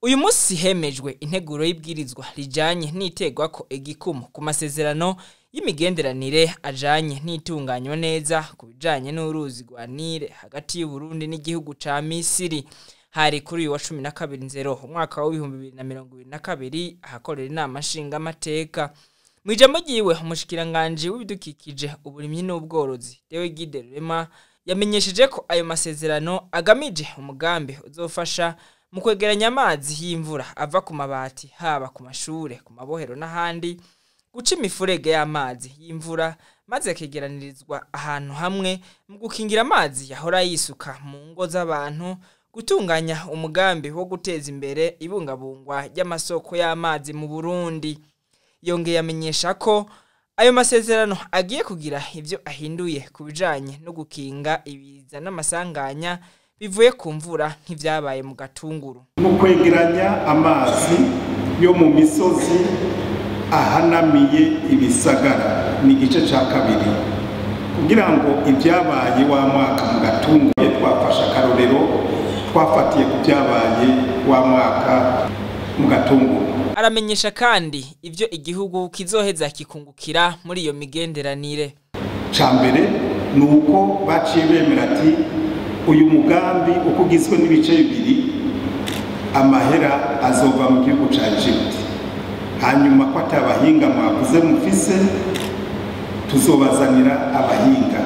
Uyu musi hemejwe integuro y'ibwirizwa rijanye n'itegwa ko egikumu ku masezerano y'imigenderanire ajanye n'itunganywa neza ku bijanye n'uruzi rwa Nile hagati y'u Burundi n'igihugu ca Misiri. Hari kuri uyu wa 12/0 umwaka wa 2022 ahakorera inama nshinga amateka. Mwijambo ryiwe umushikiranganje w'ibidukikije uburimyi n'ubworozi Dewe Gide Rurema yamenyesheje ko ayo masezerano agamije umugambi uzofasha mu kwegeranya amazi y'imvura ava ku mabati haba ku mashure ku mabohero n'ahandi, guca imifurege y'amazi y'imvura maze yakegeranirizwa ahantu hamwe mu gukingira amazi yahora yisuka mu ngo z'abantu, gutunganya umugambi wo guteza imbere ibungabungwa ry'amasoko y'amazi mu Burundi. Yongeye amenyesha ko ayo masezerano agiye kugira ivyo ahinduye ku bijanye no gukinga ibiza n'amasanganya bivuye ku mvura nk'ivyabaye mu Gatunguru. Mu kwegeranya amazi yo mu misozi ahanamiye ibisagara ni igice ca kabiri, kugira ngo ivyabaye wa mwaka mu Gatunguru twafasha akarorero twafatiye ku vyabaye wa mwaka mu Gatunguru. Aramenyesha kandi ivyo igihugu kizoheza kikungukira muri iyo migenderanire. Cambere nuko baciye bemera ati uyu mugambi uko ugizwe n'ibice bibiri amahera azova mu gihugu ca Egypt, hanyuma ko atabahinga mwavuze mufise tuzobazanira abahinga